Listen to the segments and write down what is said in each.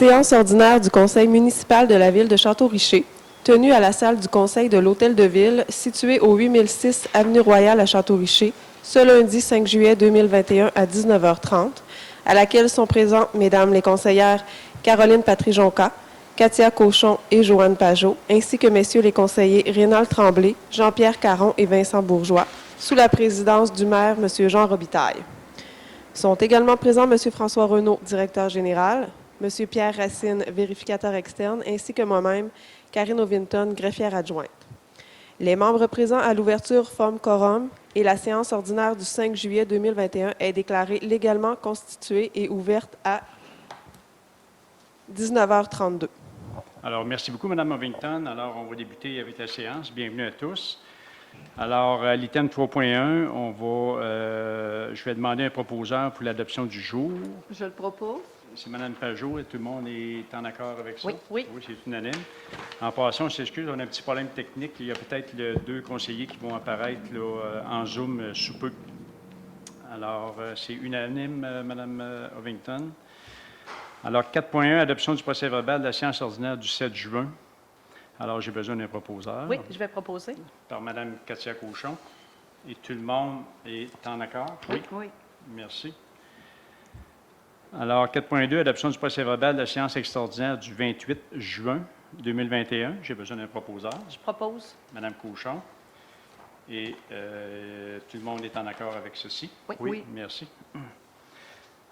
Séance ordinaire du Conseil municipal de la Ville de Château-Richer, tenue à la salle du Conseil de l'Hôtel de Ville, située au 8006 Avenue Royale à Château-Richer, ce lundi 5 juillet 2021 à 19h30, à laquelle sont présents Mesdames les conseillères Caroline Patry-Jonca, Katia Cochon et Joanne Pajot, ainsi que Messieurs les conseillers Rénal Tremblay, Jean-Pierre Caron et Vincent Bourgeois, sous la présidence du maire, M. Jean Robitaille. Sont également présents M. François Renaud, directeur général, M. Pierre Racine, vérificateur externe, ainsi que moi-même, Karine Ovington, greffière adjointe. Les membres présents à l'ouverture forment quorum et la séance ordinaire du 5 juillet 2021 est déclarée légalement constituée et ouverte à 19h32. Alors, merci beaucoup, Mme Ovington. Alors, on va débuter avec la séance. Bienvenue à tous. Alors, à l'item 3.1, je vais demander un proposeur pour l'adoption du jour. Je le propose. C'est Mme Pajot et tout le monde est en accord avec ça? Oui, oui. Oui, c'est unanime. En passant, on s'excuse, on a un petit problème technique. Il y a peut-être deux conseillers qui vont apparaître là, en Zoom sous peu. Alors, c'est unanime, Mme Ovington. Alors, 4.1, adoption du procès-verbal de la séance ordinaire du 7 juin. Alors, j'ai besoin d'un proposeur. Oui, je vais proposer. Par Mme Katia Cochon. Et tout le monde est en accord? Oui. Oui. Merci. Alors, 4.2, adoption du procès-verbal de la séance extraordinaire du 28 juin 2021. J'ai besoin d'un proposeur. Je propose. Mme Cochon. Et tout le monde est en accord avec ceci? Oui. Merci.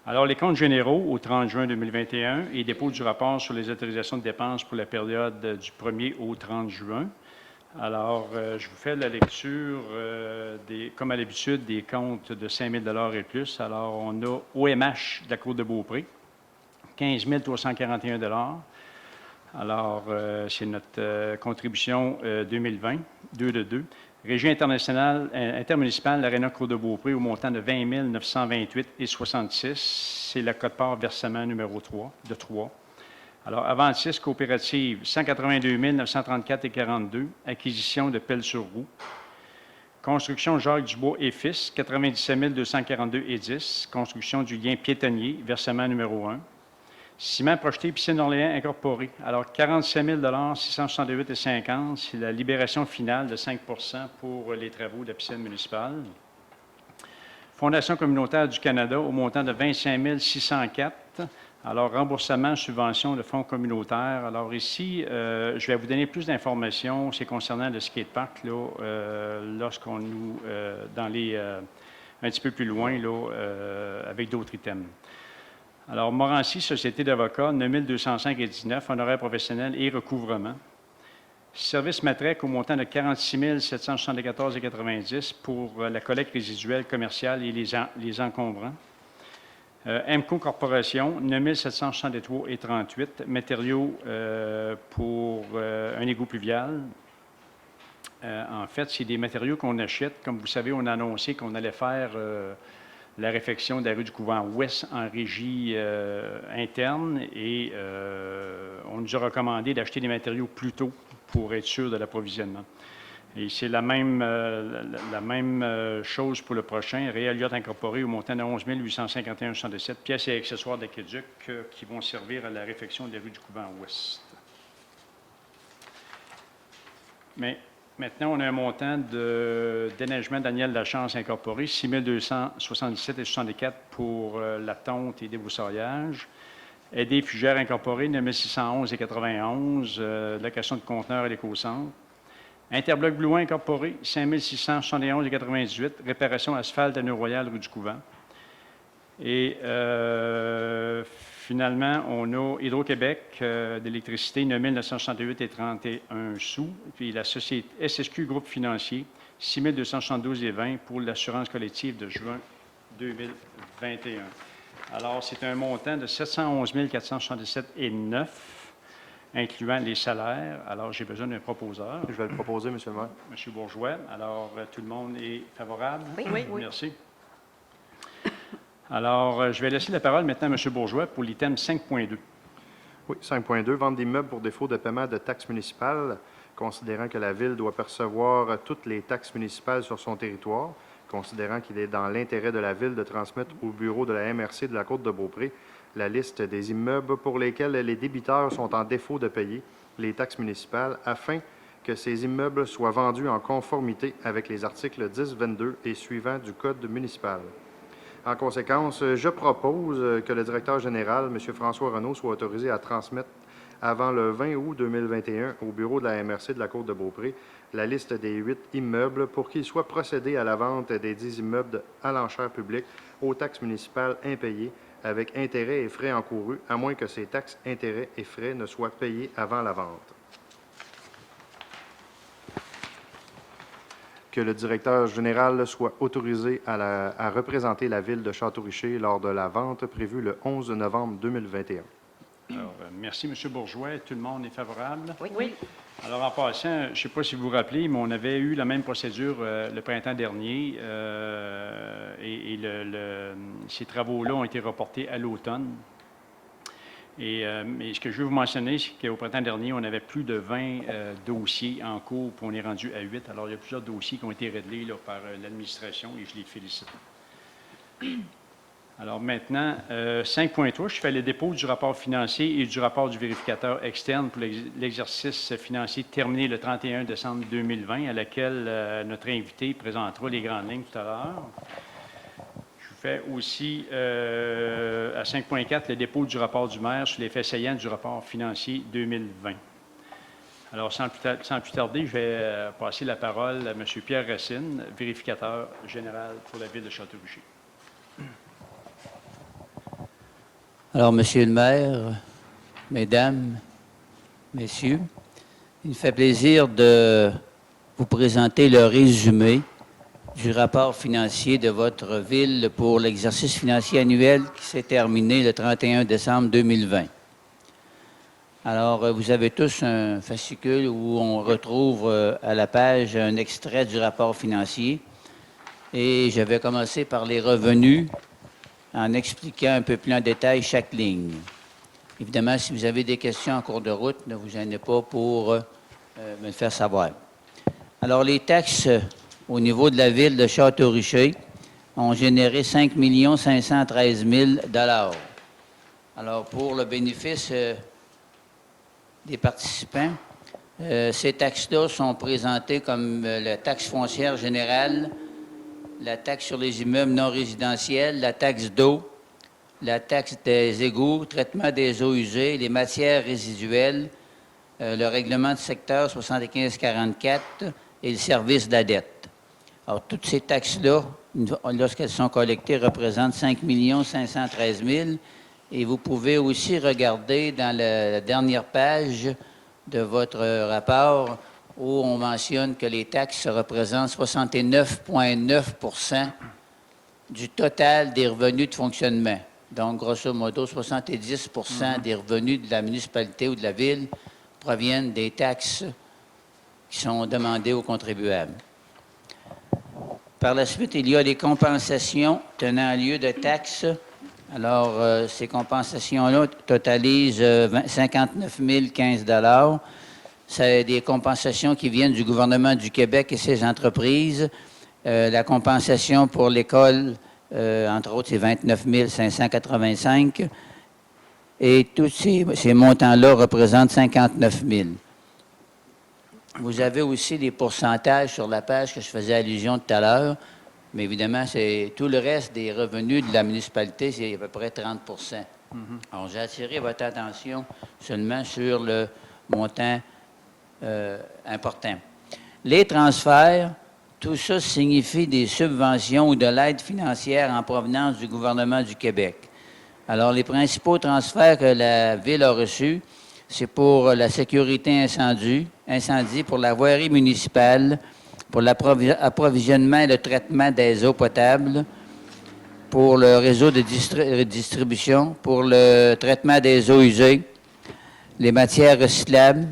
Alors, les comptes généraux au 30 juin 2021 et dépôt du rapport sur les autorisations de dépenses pour la période du 1er au 30 juin. Alors, je vous fais la lecture, comme à l'habitude, des comptes de 5 000 et plus. Alors, on a OMH de la Côte de Beaupré, 15 341 Alors, c'est notre contribution 2020, 2 de 2. Régie intermunicipale, l'Aréna Côte de Beaupré, au montant de 20 928,66 c'est la quote-part versement numéro 3, de 3. Alors, Aventis coopérative, 182 934,42 acquisition de pelles sur roue. Construction Jacques Dubois et Fils, 97 242,10 construction du lien piétonnier, versement numéro 1. Ciment projeté Piscine Orléans incorporé. Alors, 47 668,50 c'est la libération finale de 5 pour les travaux de la piscine municipale. Fondation communautaire du Canada au montant de 25 604 alors, remboursement, subvention de fonds communautaires. Alors ici, je vais vous donner plus d'informations. C'est concernant le skatepark, là, lorsqu'on nous, un petit peu plus loin, là, avec d'autres items. Alors, Morancy, Société d'avocats, 9 205,19 honoraires professionnels et recouvrement. Service Matrec au montant de 46 774,90 pour la collecte résiduelle commerciale et les encombrants. MCO Corporation, 9 763,38 matériaux pour un égout pluvial. En fait, c'est des matériaux qu'on achète. Comme vous savez, on a annoncé qu'on allait faire la réfection de la rue du Couvent-Ouest en régie interne et on nous a recommandé d'acheter des matériaux plus tôt pour être sûr de l'approvisionnement. Et c'est la même chose pour le prochain. Réal Yacht incorporé au montant de 11 851,67 pièces et accessoires d'aqueduc qui vont servir à la réfection de la rue du Couvent-Ouest. Mais maintenant, on a un montant de déneigement Daniel Lachance incorporé, 6 277,64 pour la tonte et débroussaillage. Aidé Fugère incorporé, 9 611,91 location de conteneurs et l'éco-centre. Interbloc Blouin incorporé, 5 671,98 réparation asphalte à Nœud-Royal, rue du Couvent. Et finalement, on a Hydro-Québec d'électricité, 9 968,31 sous. Puis la société SSQ Groupe financier, 6 272,20 pour l'assurance collective de juin 2021. Alors, c'est un montant de 711 477,9 incluant les salaires. Alors, j'ai besoin d'un proposeur. Je vais le proposer, M. le maire. M. Bourgeois. Alors, tout le monde est favorable? Oui. Merci. Alors, je vais laisser la parole maintenant à M. Bourgeois pour l'item 5.2. Oui, 5.2, vente d'immeubles pour défaut de paiement de taxes municipales, considérant que la Ville doit percevoir toutes les taxes municipales sur son territoire, considérant qu'il est dans l'intérêt de la Ville de transmettre au bureau de la MRC de la Côte de Beaupré la liste des immeubles pour lesquels les débiteurs sont en défaut de payer les taxes municipales afin que ces immeubles soient vendus en conformité avec les articles 10, 22 et suivants du Code municipal. En conséquence, je propose que le directeur général, M. François Renaud, soit autorisé à transmettre avant le 20 août 2021 au bureau de la MRC de la Côte-de-Beaupré la liste des 8 immeubles pour qu'il soit procédé à la vente des 10 immeubles à l'enchère publique aux taxes municipales impayées avec intérêts et frais encourus, à moins que ces taxes, intérêts et frais ne soient payés avant la vente. Que le directeur général soit autorisé à représenter la Ville de Château-Richer lors de la vente prévue le 11 novembre 2021. Alors, merci, M. Bourgeois. Tout le monde est favorable? Oui. Alors, en passant, je ne sais pas si vous vous rappelez, mais on avait eu la même procédure le printemps dernier ces travaux-là ont été reportés à l'automne. Mais ce que je veux vous mentionner, c'est qu'au printemps dernier, on avait plus de 20 dossiers en cours, puis on est rendu à 8. Alors, il y a plusieurs dossiers qui ont été réglés là, par l'administration et je les félicite. Alors maintenant, 5.3, je fais le dépôt du rapport financier et du rapport du vérificateur externe pour l'exercice financier terminé le 31 décembre 2020, à laquelle notre invité présentera les grandes lignes tout à l'heure. Je fais aussi, à 5.4, le dépôt du rapport du maire sur les faits saillants du rapport financier 2020. Alors, sans plus tarder, je vais passer la parole à M. Pierre Racine, vérificateur général pour la Ville de Château-Richer. Alors, Monsieur le maire, Mesdames, Messieurs, il me fait plaisir de vous présenter le résumé du rapport financier de votre ville pour l'exercice financier annuel qui s'est terminé le 31 décembre 2020. Alors, vous avez tous un fascicule où on retrouve à la page un extrait du rapport financier. Et je vais commencer par les revenus en expliquant un peu plus en détail chaque ligne. Évidemment, si vous avez des questions en cours de route, ne vous gênez pas pour me le faire savoir. Alors, les taxes au niveau de la ville de Château-Richer ont généré 5 513 000 $. Alors, pour le bénéfice des participants, ces taxes-là sont présentées comme la taxe foncière générale, la taxe sur les immeubles non résidentiels, la taxe d'eau, la taxe des égouts, traitement des eaux usées, les matières résiduelles, le règlement de secteur 7544 et le service de la dette. Alors, toutes ces taxes-là, lorsqu'elles sont collectées, représentent 5 513 000 $. Et vous pouvez aussi regarder dans la dernière page de votre rapport où on mentionne que les taxes représentent 69,9 % du total des revenus de fonctionnement. Donc, grosso modo, 70 % des revenus de la municipalité ou de la ville proviennent des taxes qui sont demandées aux contribuables. Par la suite, il y a les compensations tenant lieu de taxes. Alors, ces compensations-là totalisent 59 015 $. C'est des compensations qui viennent du gouvernement du Québec et ses entreprises. La compensation pour l'école, entre autres, c'est 29 585 $. Et tous ces montants-là représentent 59 000 $. Vous avez aussi les pourcentages sur la page que je faisais allusion tout à l'heure. Mais évidemment, c'est tout le reste des revenus de la municipalité, c'est à peu près 30 %. Alors, j'ai attiré votre attention seulement sur le montant important. Les transferts, tout ça signifie des subventions ou de l'aide financière en provenance du gouvernement du Québec. Alors, les principaux transferts que la Ville a reçus, c'est pour la sécurité incendie, pour la voirie municipale, pour l'approvisionnement et le traitement des eaux potables, pour le réseau de distribution, pour le traitement des eaux usées, les matières recyclables.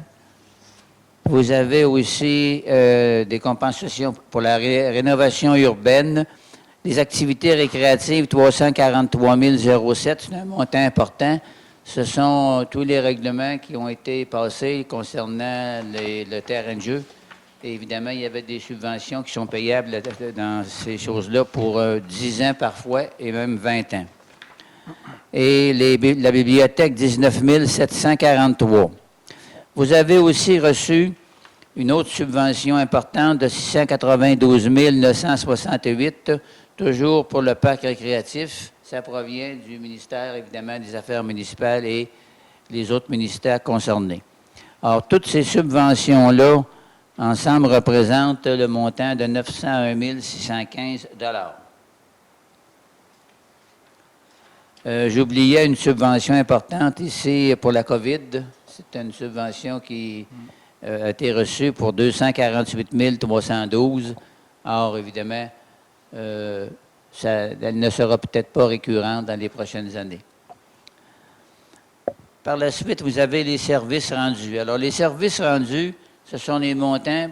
Vous avez aussi des compensations pour la rénovation urbaine, les activités récréatives, 343 007, c'est un montant important. Ce sont tous les règlements qui ont été passés concernant le terrain de jeu. Et évidemment, il y avait des subventions qui sont payables dans ces choses-là pour 10 ans parfois et même 20 ans. et la bibliothèque 19 743. Vous avez aussi reçu une autre subvention importante de 692 968, toujours pour le parc récréatif. Ça provient du ministère, évidemment, des Affaires municipales et les autres ministères concernés. Alors, toutes ces subventions-là, ensemble, représentent le montant de 901 615 J'oubliais une subvention importante ici pour la COVID. C'est une subvention qui a été reçue pour 248 312. Or, évidemment, elle ne sera peut-être pas récurrente dans les prochaines années. Par la suite, vous avez les services rendus. Alors, les services rendus, ce sont les montants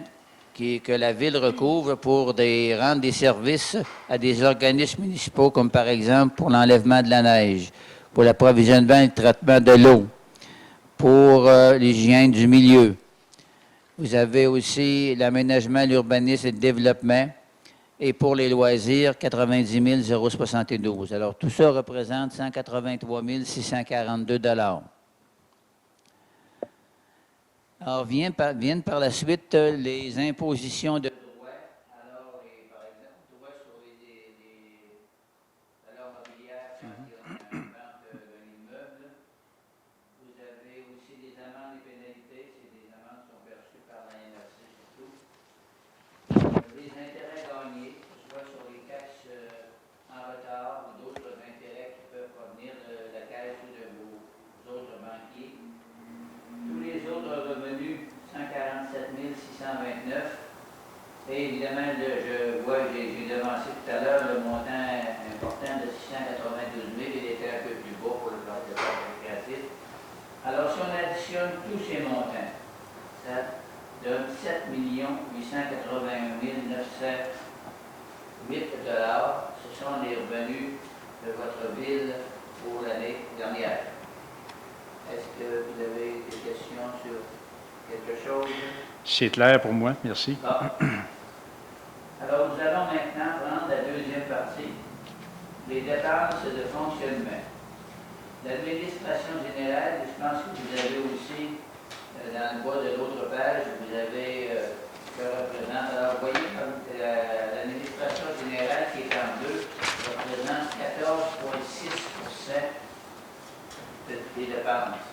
que la Ville recouvre pour rendre des services à des organismes municipaux, comme par exemple pour l'enlèvement de la neige, pour l'approvisionnement et le traitement de l'eau, pour l'hygiène du milieu. Vous avez aussi l'aménagement, l'urbanisme et le développement. Et pour les loisirs, 90 072. Alors, tout ça représente 183 642 Alors, viennent par la suite les impositions de droits. Alors, par exemple, droits sur les valeurs mobilières quand il y a une vente d'un immeuble. Vous avez aussi des amendes et pénalités. C'est des amendes qui sont perçues par la MRC surtout. Les intérêts gagnés, que ce soit sur les taxes en retard ou d'autres intérêts qui peuvent provenir de la caisse ou de vos autres banquiers. Tous les autres revenus, 147 629. Et évidemment, je vois, j'ai devancé tout à l'heure le montant important de 692 000. Il était un peu plus bas pour le parc récréatif. Alors, si on additionne tous ces montants, ça donne 7 881 908 $. Ce sont les revenus de votre ville pour l'année dernière. Est-ce que vous avez des questions sur quelque chose? C'est clair pour moi. Merci. Bon. Alors, nous allons maintenant prendre la deuxième partie, les dépenses de fonctionnement. L'administration générale, je pense que vous avez aussi, dans le bas de l'autre page, vous avez que représente. Alors, vous voyez, l'administration générale qui est en deux représente 14,6 des dépenses.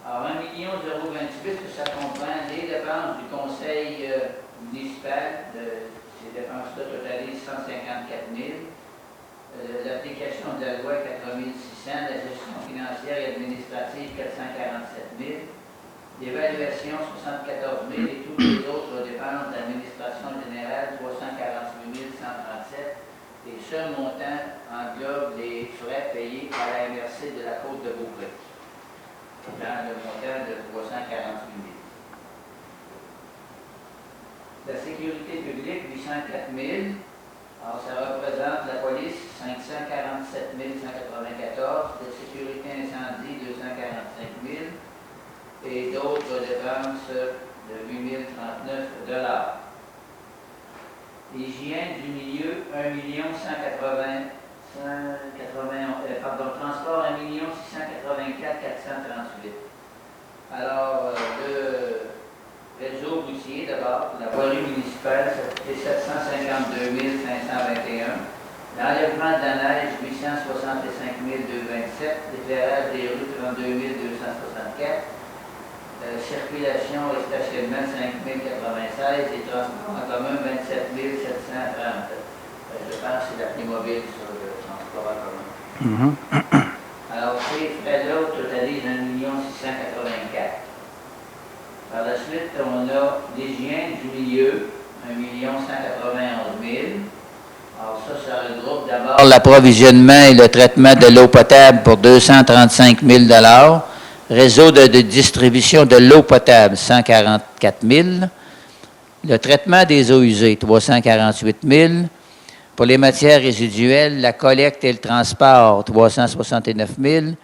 Alors, 1 028 000, ça comprend les dépenses du conseil municipal. Ces dépenses-là totalisent 154 000. L'application de la loi 4 600, la gestion financière et administrative 447 000. L'évaluation 74 000 et toutes les autres dépenses d'administration générale 348 137. Et ce montant englobe les frais payés par la MRC de la Côte-de-Beaupré, dans le montant de 348 000. La sécurité publique, 804 000. Alors, ça représente la police, 547 194. La sécurité incendie, 245 000. Et d'autres dépenses de 8 039 $. L'hygiène du milieu, 1 180 transport, 1 684 438. Alors, le réseau routier, d'abord, la voirie municipale, c'est 752 521. L'enlèvement de la neige, 865 227. L'éclairage des rues, 32 264. Circulation et stationnement, 5 096. Et transport en commun, 27 730. Je pense que c'est la plus mobile sur le transport en commun. Alors, ces frais-là totalisent 1 684. Par la suite, on a l'hygiène du milieu, 1 191 000. Alors ça regroupe d'abord l'approvisionnement et le traitement de l'eau potable pour 235 000 $. Réseau de distribution de l'eau potable, 144 000 $. Le traitement des eaux usées, 348 000 $. Pour les matières résiduelles, la collecte et le transport, 369 000 $.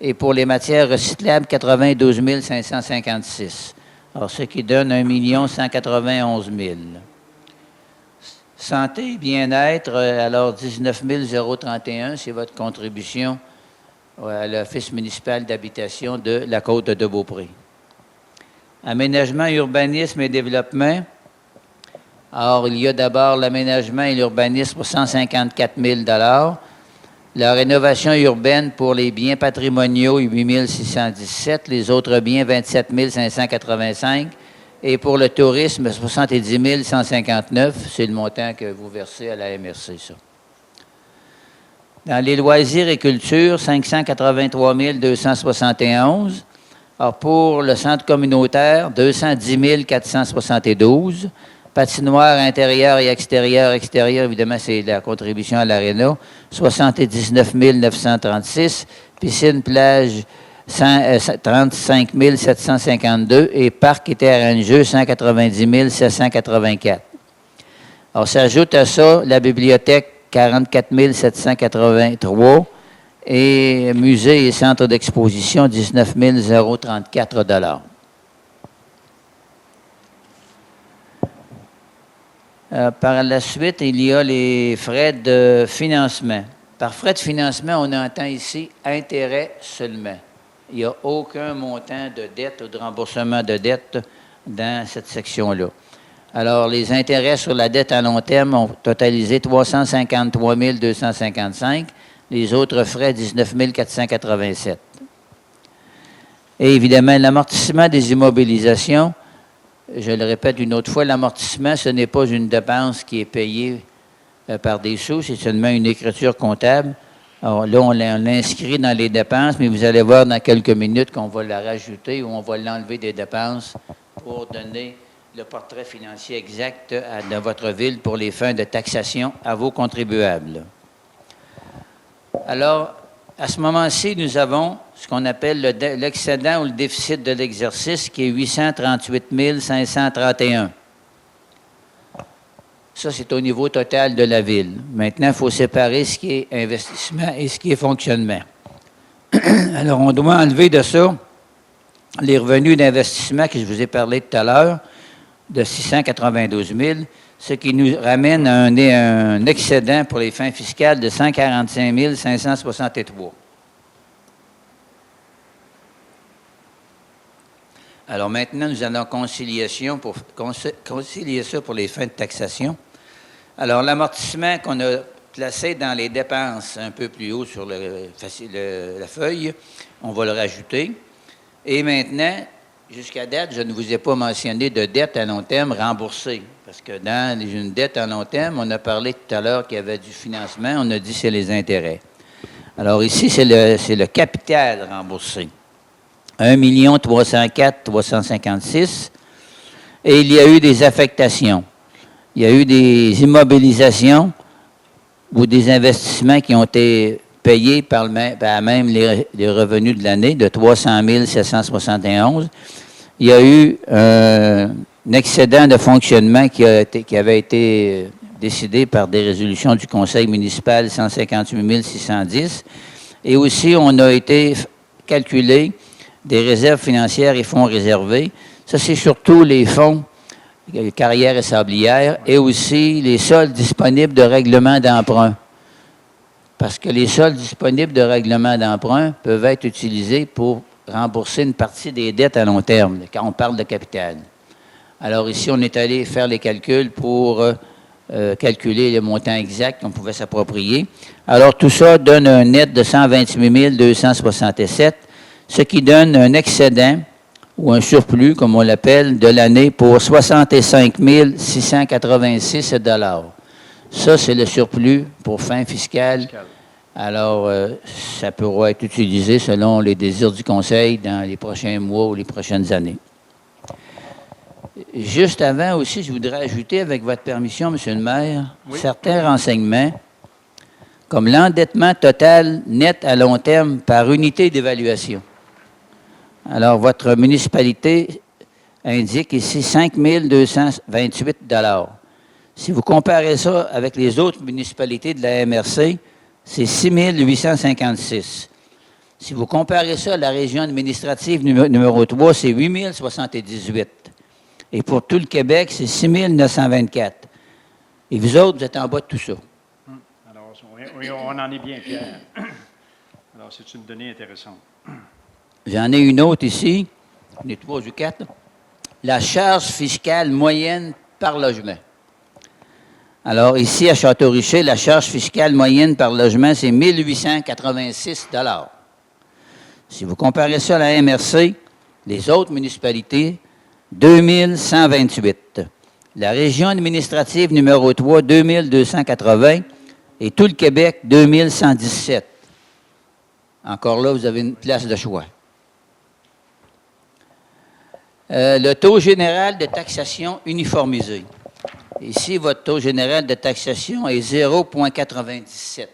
Et pour les matières recyclables, 92 556 $. Alors, ce qui donne 1 191 000 $. Santé et bien-être, alors 19 031, c'est votre contribution à l'Office municipal d'habitation de la Côte de Beaupré. Aménagement, urbanisme et développement. Alors, il y a d'abord l'aménagement et l'urbanisme pour 154 000 $. La rénovation urbaine pour les biens patrimoniaux, 8 617. Les autres biens, 27 585. Et pour le tourisme, 70 159. C'est le montant que vous versez à la MRC, ça. Dans les loisirs et culture, 583 271. Alors, pour le centre communautaire, 210 472. Patinoire intérieure et extérieure. Extérieure, évidemment, c'est la contribution à l'aréna. 79 936. Piscine, plage, 35 752. Et parc et terrain de jeu, 190 784. Alors, s'ajoute à ça la bibliothèque, 44 783. Et musée et centre d'exposition, 19 034 $. Par la suite, il y a les frais de financement. Par frais de financement, on entend ici intérêt seulement. Il n'y a aucun montant de dette ou de remboursement de dette dans cette section-là. Alors, les intérêts sur la dette à long terme ont totalisé 353 255. Les autres frais, 19 487. Et évidemment, l'amortissement des immobilisations, je le répète une autre fois, l'amortissement, ce n'est pas une dépense qui est payée par des sous, c'est seulement une écriture comptable. Alors là, on l'inscrit dans les dépenses, mais vous allez voir dans quelques minutes qu'on va la rajouter ou on va l'enlever des dépenses pour donner le portrait financier exact de votre ville pour les fins de taxation à vos contribuables. Alors, à ce moment-ci, nous avons ce qu'on appelle l'excédent ou le déficit de l'exercice, qui est 838 531. Ça, c'est au niveau total de la ville. Maintenant, il faut séparer ce qui est investissement et ce qui est fonctionnement. Alors, on doit enlever de ça les revenus d'investissement que je vous ai parlé tout à l'heure, de 692 000, ce qui nous ramène à un excédent pour les fins fiscales de 145 563. Alors maintenant, nous allons concilier ça pour les fins de taxation. Alors, l'amortissement qu'on a placé dans les dépenses un peu plus haut sur la feuille, on va le rajouter. Et maintenant, jusqu'à date, je ne vous ai pas mentionné de dette à long terme remboursée. Parce que dans une dette à long terme, on a parlé tout à l'heure qu'il y avait du financement, on a dit que c'est les intérêts. Alors ici, c'est le capital remboursé. 1 304 356. Et il y a eu des affectations. Il y a eu des immobilisations ou des investissements qui ont été payés par même les revenus de l'année de 300 771. Il y a eu un excédent de fonctionnement qui avait été décidé par des résolutions du conseil municipal 158 610. Et aussi, on a été calculé des réserves financières et fonds réservés. Ça, c'est surtout les fonds carrières et sablières et aussi les soldes disponibles de règlement d'emprunt. Parce que les soldes disponibles de règlement d'emprunt peuvent être utilisés pour rembourser une partie des dettes à long terme, quand on parle de capital. Alors ici, on est allé faire les calculs pour calculer le montant exact qu'on pouvait s'approprier. Alors tout ça donne un net de 128 267, ce qui donne un excédent ou un surplus, comme on l'appelle, de l'année pour 65 686 $. Ça, c'est le surplus pour fin fiscale. Alors, ça pourra être utilisé selon les désirs du Conseil dans les prochains mois ou les prochaines années. Juste avant aussi, je voudrais ajouter, avec votre permission, M. le maire, certains renseignements, comme l'endettement total net à long terme par unité d'évaluation. Alors, votre municipalité indique ici 5 228 $. Si vous comparez ça avec les autres municipalités de la MRC, c'est 6 856. Si vous comparez ça à la région administrative numéro 3, c'est 8 078. Et pour tout le Québec, c'est 6 924. Et vous autres, vous êtes en bas de tout ça. Alors, on en est bien fiers. Alors, c'est une donnée intéressante. J'en ai une autre ici. On est 3 ou 4. La charge fiscale moyenne par logement. Alors, ici, à Château-Richer, la charge fiscale moyenne par logement, c'est 1 886 $. Si vous comparez ça à la MRC, les autres municipalités, 2 128. La région administrative numéro 3, 2 280. Et tout le Québec, 2 117. Encore là, vous avez une place de choix. Le taux général de taxation uniformisé. Ici, votre taux général de taxation est 0,97.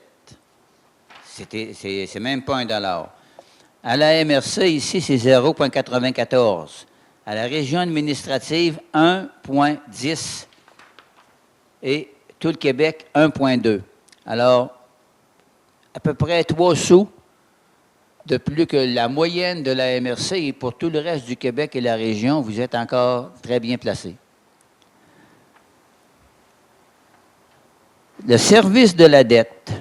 C'est même pas $1. À la MRC, ici, c'est 0,94. À la région administrative, 1,10. Et tout le Québec, 1,2. Alors, à peu près 3 sous de plus que la moyenne de la MRC, et pour tout le reste du Québec et la région, vous êtes encore très bien placé. Le service de la dette,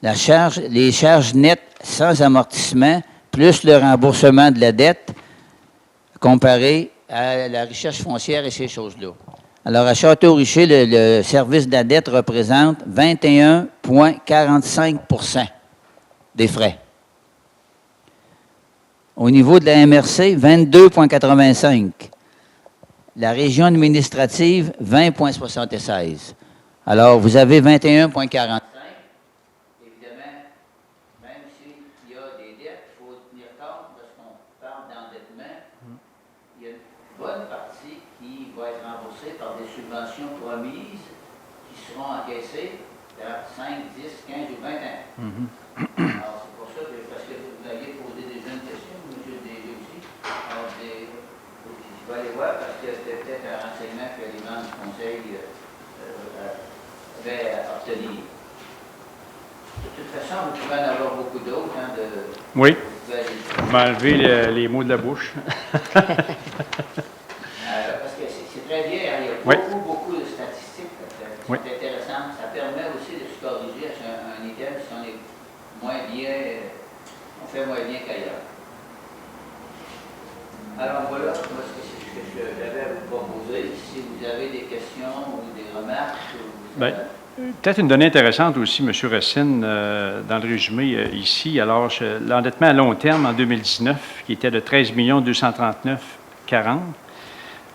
les charges nettes sans amortissement, plus le remboursement de la dette, comparé à la recherche foncière et ces choses-là. Alors, à Château-Richer, le service de la dette représente 21,45 % des frais. Au niveau de la MRC, 22,85. La région administrative, 20,76. Alors, vous avez 21,45. Évidemment, même s'il y a des dettes, il faut tenir compte, lorsqu'on parle d'endettement, il y a une bonne partie qui va être remboursée par des subventions promises qui seront encaissées dans 5, 10, 15 ou 20 ans. Alors, c'est pour ça que, parce que vous aviez posé déjà une question, M. Desjeux aussi. Alors, je vais aller voir parce que c'était peut-être un renseignement que les membres du Conseil avaient obtenu. De toute façon, vous pouvez en avoir beaucoup d'autres. Hein, Oui. Vous m'enlevez les mots de la bouche. Parce que c'est très bien, il y a beaucoup de statistiques qui sont intéressantes. Ça permet aussi de se corriger à un item si on est moins bien, on fait moins bien qu'ailleurs. Alors voilà, moi, c'est ce que j'avais à vous proposer. Si vous avez des questions ou des remarques. Peut-être une donnée intéressante aussi, M. Racine, dans le résumé ici. Alors, l'endettement à long terme en 2019, qui était de 13 239,40,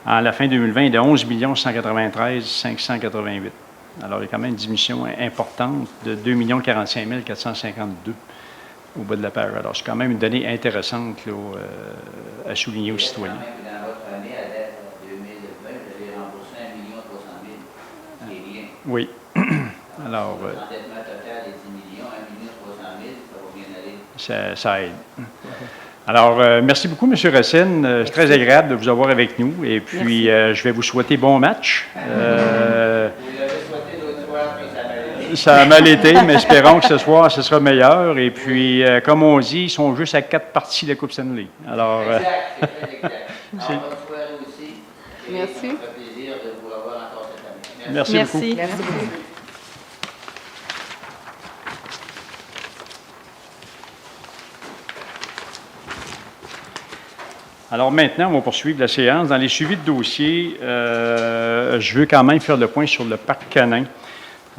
à la fin 2020, est de 11 193 588. Alors, il y a quand même une diminution importante de 2 45 452 au bas de la page. Alors, c'est quand même une donnée intéressante là, à souligner aux citoyens. Dans votre année, à date 2020, vous avez remboursé 1 300 000, ce qui est bien. Oui. Alors, l'endettement total est 10 millions, 1 300 000, ça va bien aller. Ça aide. Alors, merci beaucoup, M. Racine. C'est très agréable de vous avoir avec nous. Et puis, je vais vous souhaiter bon match. Vous l'avez souhaité l'autre soir, mais ça m'a été. Ça a mal été, mais espérons que ce soir, ce sera meilleur. Et puis, comme on dit, ils sont juste à 4 parties de la Coupe Stanley. Alors, Exact, c'est très exact. Alors, bonne soirée aussi. Merci. Ça me fait plaisir de vous revoir encore cette année. merci beaucoup. Merci beaucoup. Alors maintenant, on va poursuivre la séance. Dans les suivis de dossier, je veux quand même faire le point sur le parc canin.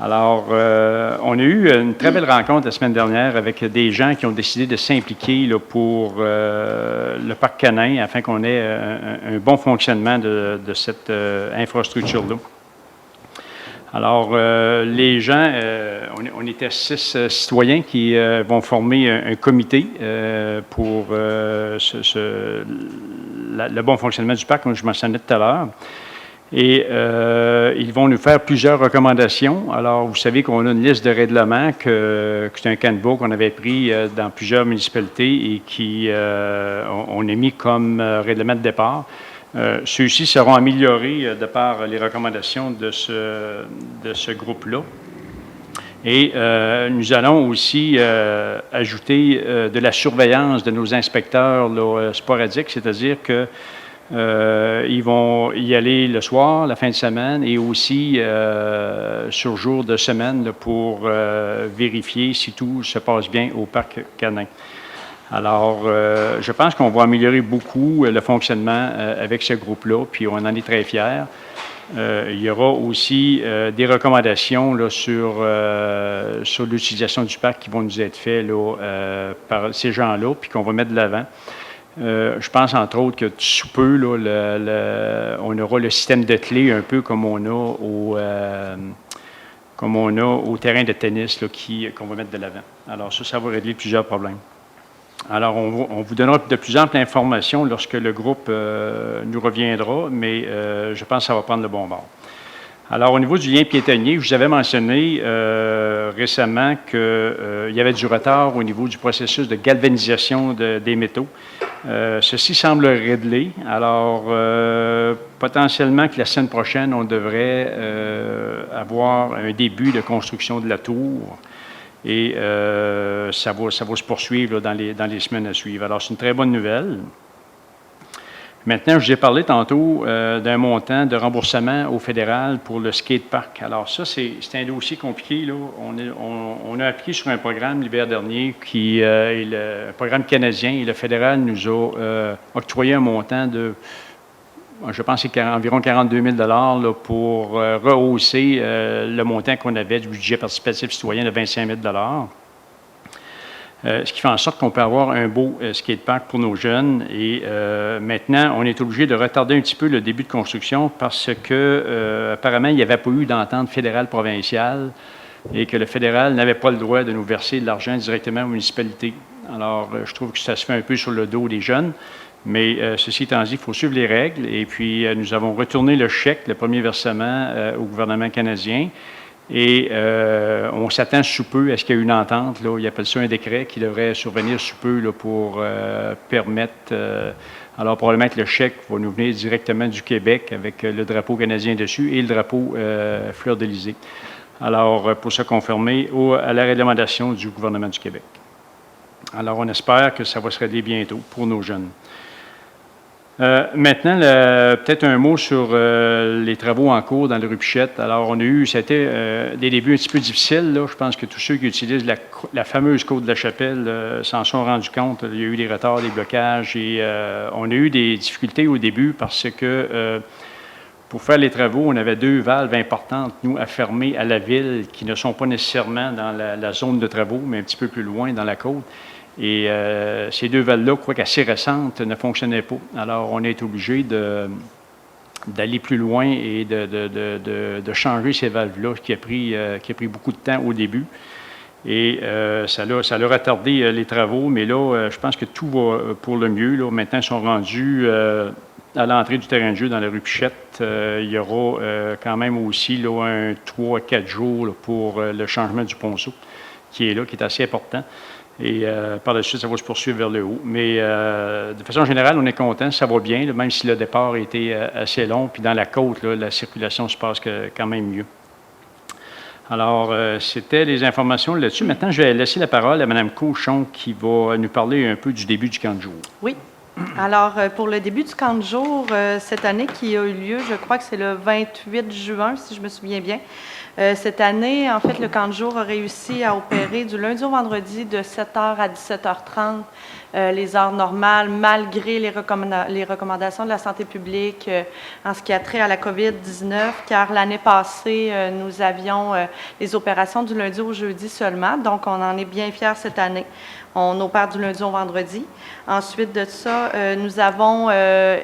Alors, on a eu une très belle rencontre la semaine dernière avec des gens qui ont décidé de s'impliquer là, pour le parc canin afin qu'on ait un bon fonctionnement de cette infrastructure-là. Alors, les gens, on était 6 citoyens qui vont former un comité pour le bon fonctionnement du parc, comme je mentionnais tout à l'heure. Et ils vont nous faire plusieurs recommandations. Alors, vous savez qu'on a une liste de règlements, que c'est un canevas qu'on avait pris dans plusieurs municipalités et qui on a mis comme règlement de départ. Ceux-ci seront améliorés de par les recommandations de ce groupe-là. Et nous allons aussi ajouter de la surveillance de nos inspecteurs là, sporadiques, c'est-à-dire que Ils vont y aller le soir, la fin de semaine, et aussi sur jour de semaine là, pour vérifier si tout se passe bien au parc canin. Alors, je pense qu'on va améliorer beaucoup le fonctionnement avec ce groupe-là, puis on en est très fiers. Il y aura aussi des recommandations là, sur l'utilisation du parc qui vont nous être faites là, par ces gens-là, puis qu'on va mettre de l'avant. Je pense, entre autres, que sous peu, là, on aura le système de clés un peu comme on a au terrain de tennis là, qu'on va mettre de l'avant. Alors ça va régler plusieurs problèmes. Alors, on vous donnera de plus amples informations lorsque le groupe nous reviendra, mais je pense que ça va prendre le bon bord. Alors, au niveau du lien piétonnier, je vous avais mentionné récemment qu'il y avait du retard au niveau du processus de galvanisation des métaux. Ceci semble réglé. Alors, potentiellement que la semaine prochaine, on devrait avoir un début de construction de la tour. Et ça va se poursuivre là, dans les semaines à suivre. Alors, c'est une très bonne nouvelle. Maintenant, je vous ai parlé tantôt d'un montant de remboursement au fédéral pour le skatepark. Alors ça, c'est un dossier compliqué. Là. On a appliqué sur un programme l'hiver dernier qui est un programme canadien et le fédéral nous a octroyé un montant de, je pense que c'est environ 42 000 là, pour rehausser le montant qu'on avait du budget participatif citoyen de 25 000 ce qui fait en sorte qu'on peut avoir un beau skatepark pour nos jeunes. Et maintenant, on est obligé de retarder un petit peu le début de construction parce que, apparemment, il n'y avait pas eu d'entente fédérale-provinciale et que le fédéral n'avait pas le droit de nous verser de l'argent directement aux municipalités. Alors, je trouve que ça se fait un peu sur le dos des jeunes. Mais ceci étant dit, il faut suivre les règles. Et puis, nous avons retourné le chèque, le premier versement au gouvernement canadien. Et on s'attend sous peu à ce qu'il y ait une entente, là, ils appellent ça un décret, qui devrait survenir sous peu là, pour permettre, alors probablement que le chèque va nous venir directement du Québec avec le drapeau canadien dessus et le drapeau fleur-de-lysée. Alors, pour se conformer à la réglementation du gouvernement du Québec. Alors, on espère que ça va se régler bientôt pour nos jeunes. Maintenant, peut-être un mot sur les travaux en cours dans le rue Pichette. Alors, c'était des débuts un petit peu difficiles. Là. Je pense que tous ceux qui utilisent la fameuse côte de la Chapelle s'en sont rendus compte. Il y a eu des retards, des blocages et on a eu des difficultés au début parce que pour faire les travaux, on avait 2 valves importantes, nous, à fermer à la ville qui ne sont pas nécessairement dans la zone de travaux, mais un petit peu plus loin dans la côte. Et ces 2 valves-là, quoique assez récentes, ne fonctionnaient pas. Alors, on est obligé d'aller plus loin et de changer ces valves-là, qui a pris beaucoup de temps au début. Et ça a retardé les travaux, mais là, je pense que tout va pour le mieux. Là. Maintenant, ils sont rendus à l'entrée du terrain de jeu dans la rue Pichette. Il y aura quand même aussi là, un 3 à 4 jours là, pour le changement du ponceau, qui est là, qui est assez important. Et par la suite, ça va se poursuivre vers le haut. Mais de façon générale, on est content, ça va bien, là, même si le départ a été assez long. Puis dans la côte, là, la circulation se passe quand même mieux. Alors, c'était les informations là-dessus. Maintenant, je vais laisser la parole à Mme Cochon qui va nous parler un peu du début du camp de jour. Oui. Alors, pour le début du camp de jour, cette année qui a eu lieu, je crois que c'est le 28 juin, si je me souviens bien. Cette année, en fait, le camp de jour a réussi à opérer du lundi au vendredi de 7h à 17h30, les heures normales, malgré les recommandations de la santé publique en ce qui a trait à la COVID-19, car l'année passée, nous avions les opérations du lundi au jeudi seulement, donc on en est bien fiers cette année. On opère du lundi au vendredi. Ensuite de ça, nous avons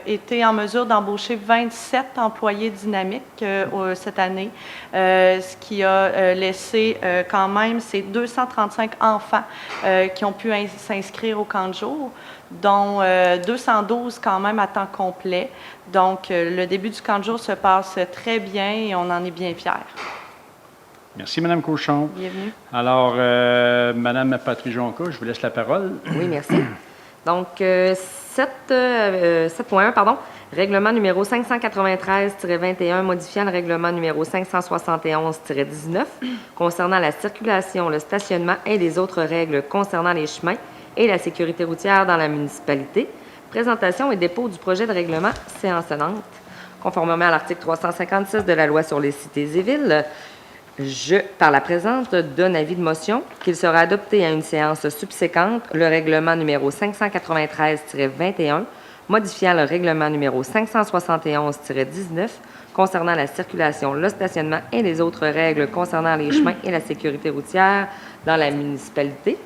été en mesure d'embaucher 27 employés dynamiques cette année, ce qui a laissé quand même ces 235 enfants qui ont pu s'inscrire au camp de jour, dont 212 quand même à temps complet. Donc, le début du camp de jour se passe très bien et on en est bien fiers. Merci, Mme Cochon. Bienvenue. Alors, Mme Patrice Jonca, je vous laisse la parole. Oui, merci. Donc, 7.1, pardon. Règlement numéro 593-21 modifiant le règlement numéro 571-19 concernant la circulation, le stationnement et les autres règles concernant les chemins et la sécurité routière dans la municipalité, Présentation et dépôt du projet de règlement, séance tenante. Conformément à l'article 356 de la Loi sur les cités et villes, je, par la présente, donne avis de motion qu'il sera adopté à une séance subséquente le règlement numéro 593-21, modifiant le règlement numéro 571-19 concernant la circulation, le stationnement et les autres règles concernant les chemins et la sécurité routière dans la municipalité.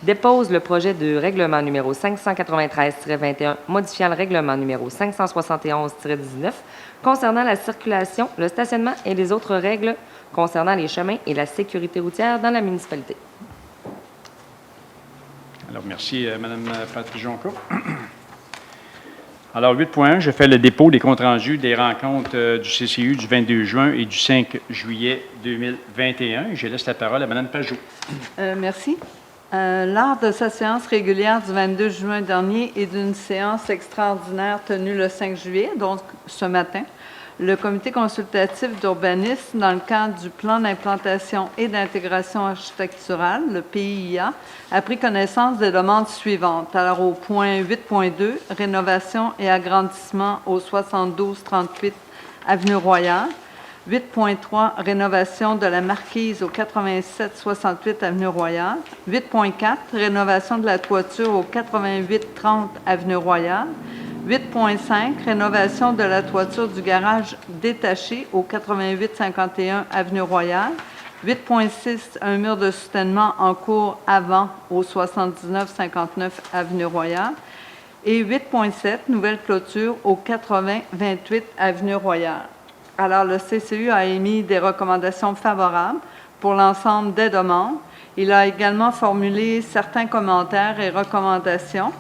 Dépose le projet de règlement numéro 593-21, modifiant le règlement numéro 571-19 concernant la circulation, le stationnement et les autres règles concernant les chemins et la sécurité routière dans la municipalité. Alors, merci, Mme Patrick-Jonca. Alors, 8.1, je fais le dépôt des comptes rendus des rencontres du CCU du 22 juin et du 5 juillet 2021. Je laisse la parole à Mme Pajot. Merci. Lors de sa séance régulière du 22 juin dernier et d'une séance extraordinaire tenue le 5 juillet, donc ce matin, le Comité consultatif d'urbanisme, dans le cadre du plan d'implantation et d'intégration architecturale, le PIA, a pris connaissance des demandes suivantes. Alors, au point 8.2, rénovation et agrandissement au 72-38 Avenue Royale. 8.3, rénovation de la marquise au 87-68 Avenue Royale. 8.4, rénovation de la toiture au 88-30 Avenue Royale. 8.5, rénovation de la toiture du garage détaché au 88-51 Avenue Royale. 8.6, un mur de soutènement en cours avant au 79-59 Avenue Royale. Et 8.7, nouvelle clôture au 80-28 Avenue Royale. Alors, le CCU a émis des recommandations favorables pour l'ensemble des demandes. Il a également formulé certains commentaires et recommandations.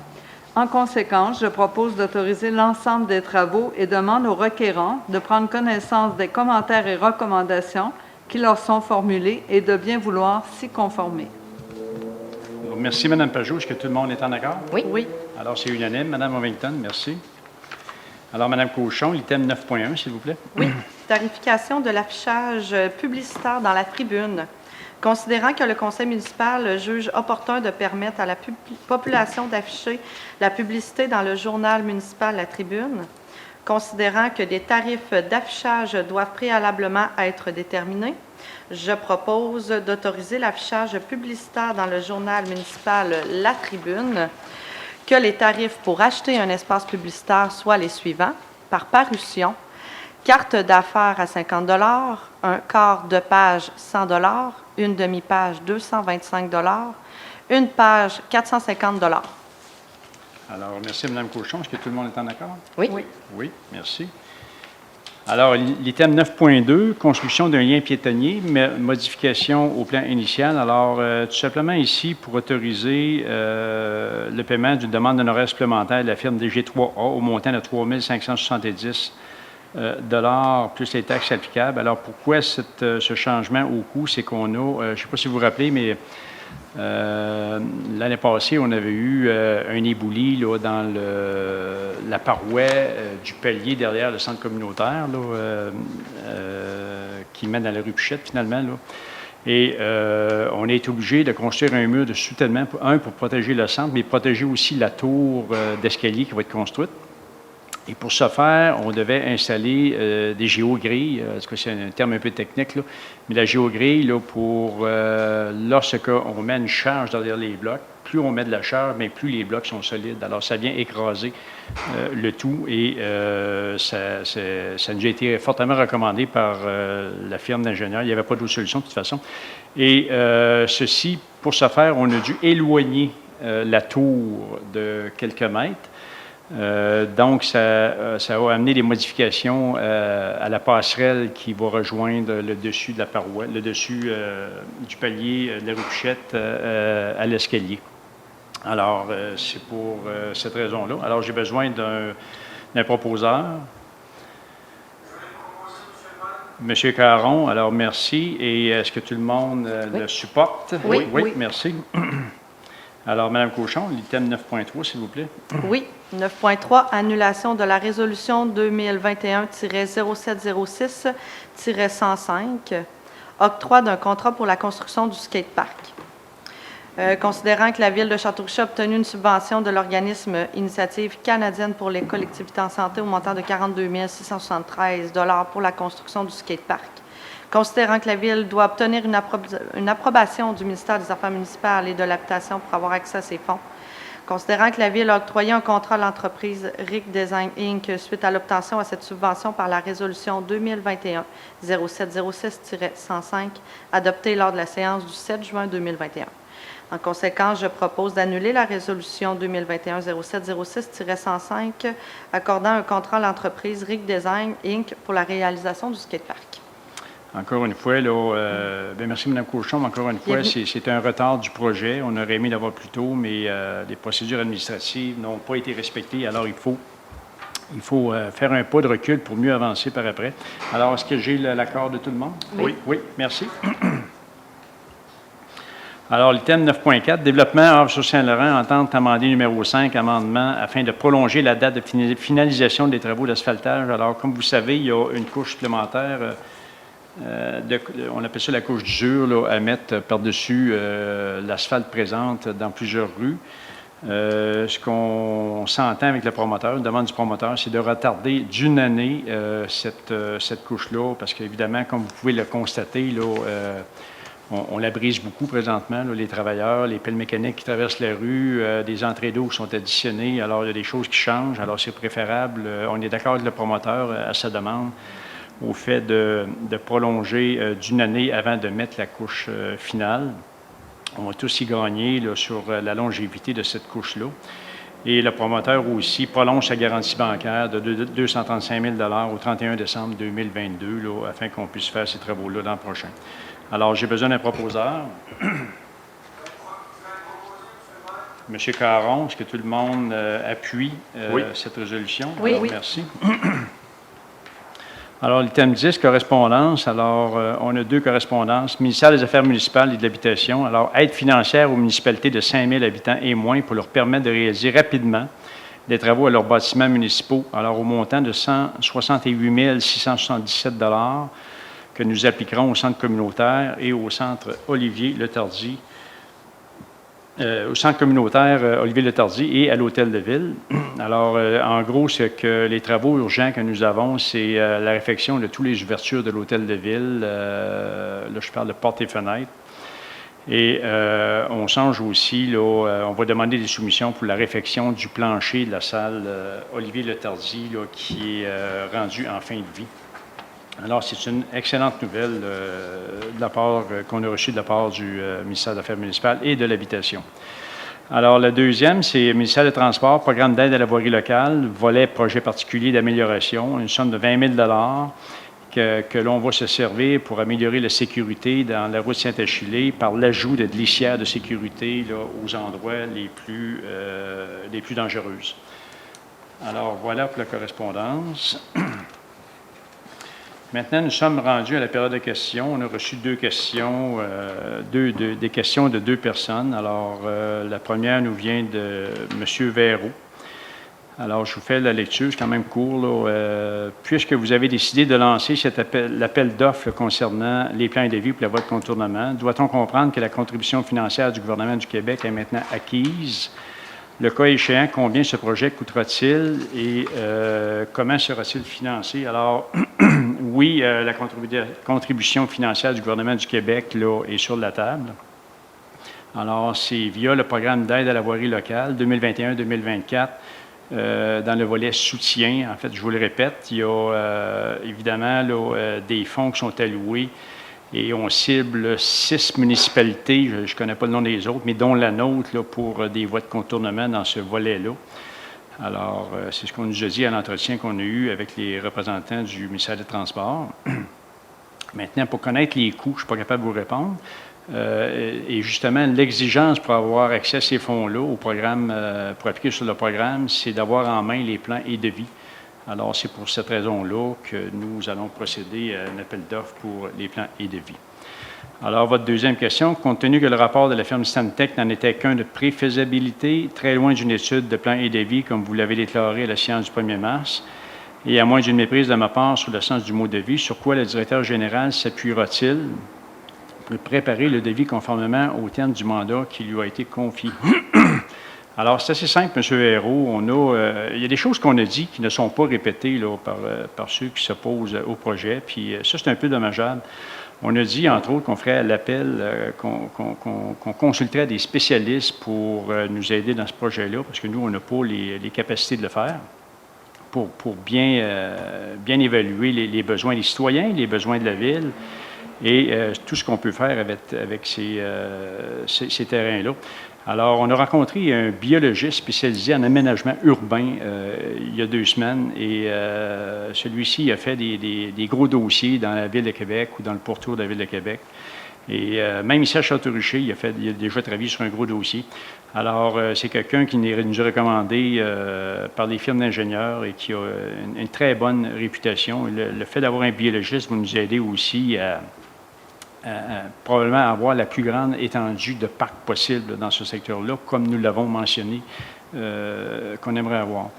En conséquence, je propose d'autoriser l'ensemble des travaux et demande aux requérants de prendre connaissance des commentaires et recommandations qui leur sont formulés et de bien vouloir s'y conformer. Merci, Mme Pajot. Est-ce que tout le monde est en accord? Oui. Oui. Alors, c'est unanime. Mme Ovington, merci. Alors, Mme Cochon, l'item 9.1, s'il vous plaît. Oui. Tarification de l'affichage publicitaire dans la tribune. Considérant que le conseil municipal juge opportun de permettre à la population d'afficher la publicité dans le journal municipal La Tribune, considérant que des tarifs d'affichage doivent préalablement être déterminés, je propose d'autoriser l'affichage publicitaire dans le journal municipal La Tribune, que les tarifs pour acheter un espace publicitaire soient les suivants: par parution, carte d'affaires à 50 $, un quart de page 100 $, une demi-page 225 $, une page 450 $. Alors, merci, Mme Cochon. Est-ce que tout le monde est en accord? Oui. Oui, merci. Alors, l'item 9.2, construction d'un lien piétonnier, modification au plan initial. Alors, tout simplement ici, pour autoriser le paiement d'une demande d'honoraires supplémentaire de la firme DG3A au montant de 3 570 $ plus les taxes applicables. Alors, pourquoi ce changement au coût? C'est qu'on a, je ne sais pas si vous vous rappelez, mais l'année passée, on avait eu un éboulis là, dans la paroisse du Palier derrière le centre communautaire là, qui mène à la rue Pichette, finalement. Là. Et on a été obligé de construire un mur de soutènement, pour protéger le centre, mais protéger aussi la tour d'escalier qui va être construite. Et pour ce faire, on devait installer des géogrilles. Est-ce que c'est un terme un peu technique, là? Mais la géogrille, là, pour lorsqu'on met une charge derrière les blocs, plus on met de la charge, bien, plus les blocs sont solides. Alors, ça vient écraser le tout et ça nous a été fortement recommandé par la firme d'ingénieurs. Il n'y avait pas d'autre solution de toute façon. Et ceci, pour ce faire, on a dû éloigner la tour de quelques mètres. Donc, ça va amener des modifications à la passerelle qui va rejoindre le dessus de la paroisse, le dessus du palier de la rue Pichette à l'escalier. Alors, c'est pour cette raison-là. Alors, j'ai besoin d'un proposeur. Monsieur Caron, alors merci. Et est-ce que tout le monde le supporte? Oui. Oui, merci. Alors, Mme Cochon, l'item 9.3, s'il vous plaît. Oui. 9.3, annulation de la résolution 2021-0706-105, octroi d'un contrat pour la construction du skatepark. Considérant que la Ville de Château-Richer a obtenu une subvention de l'organisme Initiative canadienne pour les collectivités en santé au montant de 42 673 $ pour la construction du skatepark. Considérant que la Ville doit obtenir une approbation du ministère des Affaires municipales et de l'Habitation pour avoir accès à ces fonds. Considérant que la Ville a octroyé un contrat à l'entreprise RIC Design Inc. suite à l'obtention à cette subvention par la résolution 2021-0706-105 adoptée lors de la séance du 7 juin 2021. En conséquence, je propose d'annuler la résolution 2021-0706-105 accordant un contrat à l'entreprise RIC Design Inc. pour la réalisation du skatepark. Encore une fois, merci Mme Cochon. Encore une fois, c'est un retard du projet. On aurait aimé l'avoir plus tôt, mais les procédures administratives n'ont pas été respectées. Alors, il faut faire un pas de recul pour mieux avancer par après. Alors, est-ce que j'ai l'accord de tout le monde? Oui. Oui, merci. Alors, l'item 9.4, développement Havre-sur-Saint-Laurent, entente amendée numéro 5, amendement afin de prolonger la date de finalisation des travaux d'asphaltage. Alors, comme vous savez, il y a une couche supplémentaire, on appelle ça la couche d'usure, là, à mettre par-dessus l'asphalte présente dans plusieurs rues. Ce qu'on s'entend avec le promoteur, une demande du promoteur, c'est de retarder d'une année cette couche-là, parce qu'évidemment, comme vous pouvez le constater, là, on la brise beaucoup présentement, là, les travailleurs, les pelles mécaniques qui traversent la rue, des entrées d'eau qui sont additionnées, alors il y a des choses qui changent, alors c'est préférable. On est d'accord avec le promoteur à sa demande au fait de prolonger d'une année avant de mettre la couche finale. On va tous y gagner là, sur la longévité de cette couche-là. Et le promoteur aussi prolonge sa garantie bancaire de 235 000 $ au 31 décembre 2022, là, afin qu'on puisse faire ces travaux-là l'an prochain. Alors, j'ai besoin d'un proposeur. Monsieur Caron, est-ce que tout le monde appuie cette résolution? Oui, Alors, oui. Merci. Alors, l'item 10, correspondance. Alors, on a deux correspondances. Ministère des Affaires municipales et de l'Habitation. Alors, aide financière aux municipalités de 5 000 habitants et moins pour leur permettre de réaliser rapidement des travaux à leurs bâtiments municipaux. Alors, au montant de 168 677 $ que nous appliquerons au centre communautaire et au centre Olivier-Letardy, au centre communautaire Olivier-Letardy et à l'hôtel de ville. Alors, en gros, c'est que les travaux urgents que nous avons, c'est la réfection de toutes les ouvertures de l'hôtel de ville. Là, je parle de portes et fenêtres. Et on change aussi, là, on va demander des soumissions pour la réfection du plancher de la salle Olivier-Letardy, là, qui est rendu en fin de vie. Alors, c'est une excellente nouvelle de la part qu'on a reçue de la part du ministère des Affaires municipales et de l'Habitation. Alors, le deuxième, c'est le ministère des Transports, programme d'aide à la voirie locale, volet projet particulier d'amélioration, une somme de 20 000 $ que l'on va se servir pour améliorer la sécurité dans la route Saint-Achille par l'ajout de glissières de sécurité là, aux endroits les plus dangereuses. Alors, voilà pour la correspondance. Maintenant, nous sommes rendus à la période de questions. On a reçu deux questions, des questions de deux personnes. Alors, la première nous vient de M. Verreau. Alors, je vous fais la lecture, c'est quand même court. Là. Puisque vous avez décidé de lancer l'appel d'offres concernant les plans de vie pour la voie de contournement, doit-on comprendre que la contribution financière du gouvernement du Québec est maintenant acquise? Le cas échéant, combien ce projet coûtera-t-il et comment sera-t-il financé? Alors, oui, la contribution financière du gouvernement du Québec là, est sur la table. Alors, c'est via le programme d'aide à la voirie locale 2021-2024, dans le volet soutien. En fait, je vous le répète, il y a évidemment là, des fonds qui sont alloués et on cible 6 municipalités, je ne connais pas le nom des autres, mais dont la nôtre là, pour des voies de contournement dans ce volet-là. Alors, c'est ce qu'on nous a dit à l'entretien qu'on a eu avec les représentants du ministère des Transports. Maintenant, pour connaître les coûts, je ne suis pas capable de vous répondre. Et justement, l'exigence pour avoir accès à ces fonds-là au programme, pour appliquer sur le programme, c'est d'avoir en main les plans et devis. Alors, c'est pour cette raison-là que nous allons procéder à un appel d'offres pour les plans et devis. Alors, votre deuxième question, compte tenu que le rapport de la firme Stantec n'en était qu'un de préfaisabilité, très loin d'une étude de plan et devis, comme vous l'avez déclaré à la séance du 1er mars, et à moins d'une méprise de ma part sur le sens du mot devis, sur quoi le directeur général s'appuiera-t-il préparer le devis conformément au terme du mandat qui lui a été confié. Alors, c'est assez simple, M. Hérault. Il y a des choses qu'on a dit qui ne sont pas répétées là, par ceux qui s'opposent au projet, puis ça, c'est un peu dommageable. On a dit, entre autres, qu'on ferait l'appel, qu'on consulterait des spécialistes pour nous aider dans ce projet-là, parce que nous, on n'a pas les capacités de le faire, pour bien évaluer les besoins des citoyens, les besoins de la ville, et tout ce qu'on peut faire avec ces terrains-là. Alors, on a rencontré un biologiste spécialisé en aménagement urbain il y a 2 semaines, et celui-ci a fait des gros dossiers dans la Ville de Québec ou dans le pourtour de la Ville de Québec. Et même ici à Château-Richer, il a déjà travaillé sur un gros dossier. Alors, c'est quelqu'un qui nous a recommandé par les firmes d'ingénieurs et qui a une très bonne réputation. Le fait d'avoir un biologiste va nous aider aussi à probablement avoir la plus grande étendue de parcs possible dans ce secteur-là, comme nous l'avons mentionné, qu'on aimerait avoir.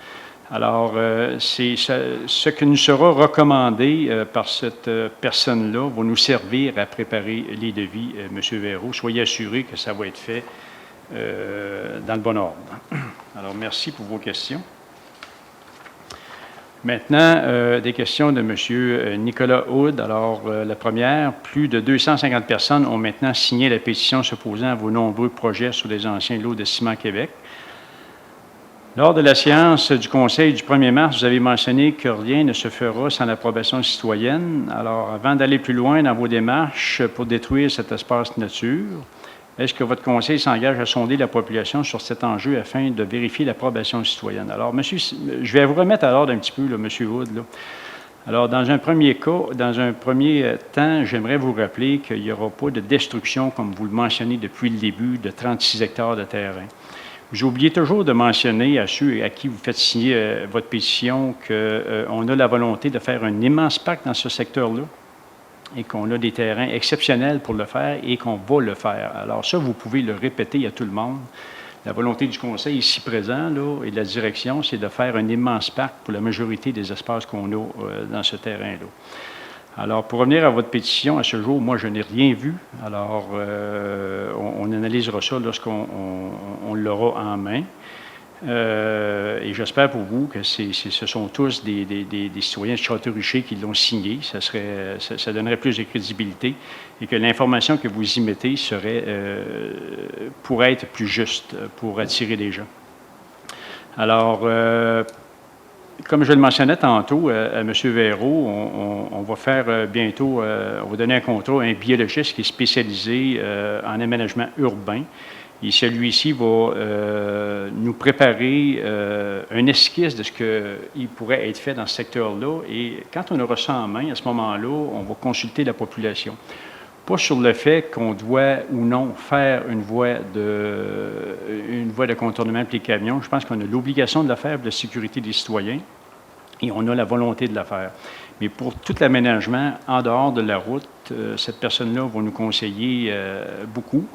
Alors, c'est ce qui nous sera recommandé par cette personne-là va nous servir à préparer les devis, M. Hérault. Soyez assurés que ça va être fait dans le bon ordre. Alors, merci pour vos questions. Maintenant, des questions de M. Nicolas Houd. Alors, la première, plus de 250 personnes ont maintenant signé la pétition s'opposant à vos nombreux projets sur les anciens lots de Ciment Québec. Lors de la séance du Conseil du 1er mars, vous avez mentionné que rien ne se fera sans l'approbation citoyenne. Alors, avant d'aller plus loin dans vos démarches pour détruire cet espace nature, est-ce que votre conseil s'engage à sonder la population sur cet enjeu afin de vérifier l'approbation citoyenne? Alors, monsieur, je vais vous remettre à l'ordre un petit peu, là, M. Houd. Là. Alors, dans un premier temps, j'aimerais vous rappeler qu'il n'y aura pas de destruction, comme vous le mentionnez depuis le début, de 36 hectares de terrain. Vous oubliez toujours de mentionner à ceux à qui vous faites signer votre pétition qu'on a la volonté de faire un immense parc dans ce secteur-là, et qu'on a des terrains exceptionnels pour le faire et qu'on va le faire. Alors ça, vous pouvez le répéter à tout le monde. La volonté du Conseil ici présent là, et de la direction, c'est de faire un immense parc pour la majorité des espaces qu'on a dans ce terrain-là. Alors, pour revenir à votre pétition, à ce jour, moi, je n'ai rien vu. Alors, on analysera ça lorsqu'on l'aura en main. Et j'espère pour vous que ce sont tous des citoyens de Château-Richer qui l'ont signé. Ça donnerait plus de crédibilité et que l'information que vous y mettez pourrait être plus juste pour attirer des gens. Alors, comme je le mentionnais tantôt à M. Hérault, on va faire bientôt, on va donner un contrat à un biologiste qui est spécialisé en aménagement urbain. Et celui-ci va nous préparer un esquisse de ce qui pourrait être fait dans ce secteur-là. Et quand on aura ça en main, à ce moment-là, on va consulter la population. Pas sur le fait qu'on doit ou non faire une voie de contournement pour les camions. Je pense qu'on a l'obligation de la faire pour la sécurité des citoyens et on a la volonté de la faire. Mais pour tout l'aménagement en dehors de la route, cette personne-là va nous conseiller beaucoup.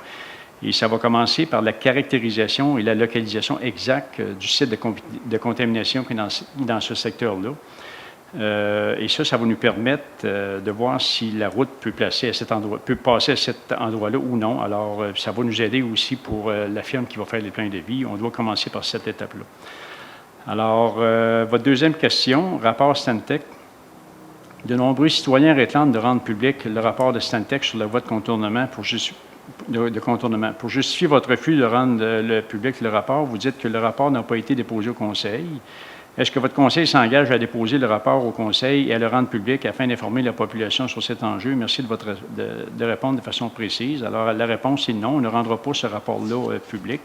Et ça va commencer par la caractérisation et la localisation exacte du site de contamination qui est dans ce secteur-là. Et ça va nous permettre de voir si la route peut passer à cet endroit-là ou non. Alors, ça va nous aider aussi pour la firme qui va faire les plans de vie. On doit commencer par cette étape-là. Alors, votre deuxième question, rapport Stantec. De nombreux citoyens réclament de rendre public le rapport de Stantec sur la voie de contournement pour justifier votre refus de rendre public le rapport, vous dites que le rapport n'a pas été déposé au Conseil. Est-ce que votre Conseil s'engage à déposer le rapport au Conseil et à le rendre public afin d'informer la population sur cet enjeu? Merci de répondre de façon précise. Alors, la réponse est non, on ne rendra pas ce rapport-là public.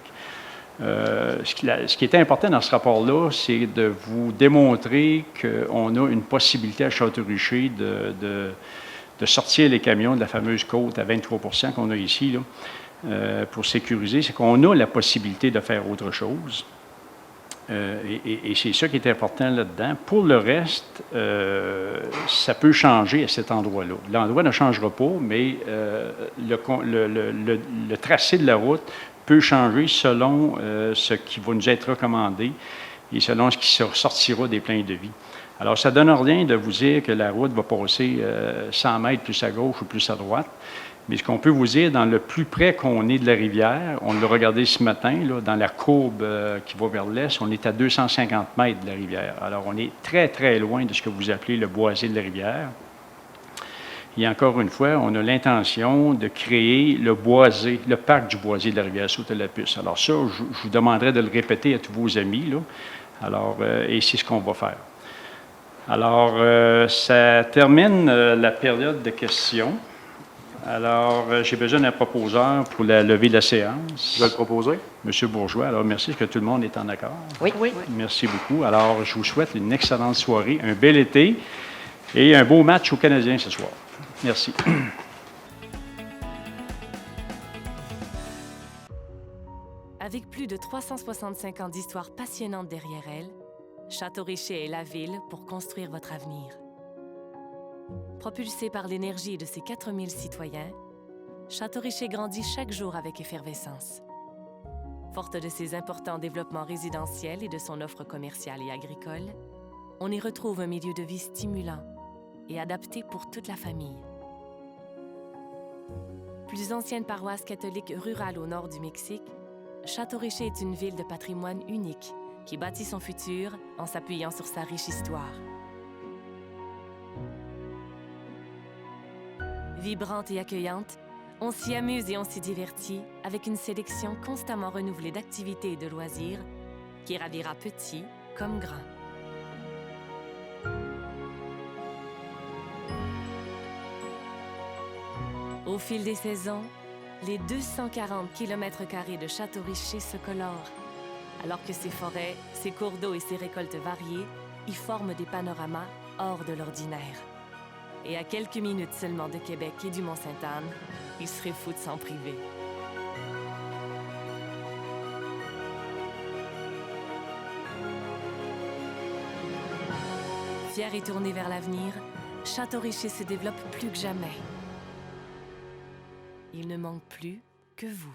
Ce qui était important dans ce rapport-là, c'est de vous démontrer qu'on a une possibilité à Château-Richer de sortir les camions de la fameuse côte à 23 % qu'on a ici, là, pour sécuriser. C'est qu'on a la possibilité de faire autre chose. Et c'est ça qui est important là-dedans. Pour le reste, ça peut changer à cet endroit-là. L'endroit ne changera pas, mais le tracé de la route peut changer selon ce qui va nous être recommandé et selon ce qui sortira des plans de vie. Alors, ça ne donne rien de vous dire que la route va passer 100 mètres plus à gauche ou plus à droite. Mais ce qu'on peut vous dire, dans le plus près qu'on est de la rivière, on l'a regardé ce matin, là, dans la courbe qui va vers l'est, on est à 250 mètres de la rivière. Alors, on est très, très loin de ce que vous appelez le boisé de la rivière. Et encore une fois, on a l'intention de créer le boisé, le parc du boisé de la rivière Saute-la-Puce. Alors ça, je vous demanderai de le répéter à tous vos amis, là. Alors, et c'est ce qu'on va faire. Alors, ça termine la période de questions. Alors, j'ai besoin d'un proposeur pour la levée de la séance. Je vais le proposer. Monsieur Bourgeois, alors merci. Est-ce que tout le monde est en accord? Oui. Merci beaucoup. Alors, je vous souhaite une excellente soirée, un bel été et un beau match aux Canadiens ce soir. Merci. Avec plus de 365 ans d'histoire passionnante derrière elle, Château-Richer est la ville pour construire votre avenir. Propulsé par l'énergie de ses 4000 citoyens, Château-Richer grandit chaque jour avec effervescence. Forte de ses importants développements résidentiels et de son offre commerciale et agricole, on y retrouve un milieu de vie stimulant et adapté pour toute la famille. Plus ancienne paroisse catholique rurale au nord du Mexique, Château-Richer est une ville de patrimoine unique qui bâtit son futur en s'appuyant sur sa riche histoire. Vibrante et accueillante, on s'y amuse et on s'y divertit avec une sélection constamment renouvelée d'activités et de loisirs qui ravira petits comme grands. Au fil des saisons, les 240 km² de Château-Richer se colorent, alors que ses forêts, ses cours d'eau et ses récoltes variées y forment des panoramas hors de l'ordinaire. Et à quelques minutes seulement de Québec et du Mont-Sainte-Anne, il serait fou de s'en priver. Fier et tourné vers l'avenir, Château-Richer se développe plus que jamais. Il ne manque plus que vous.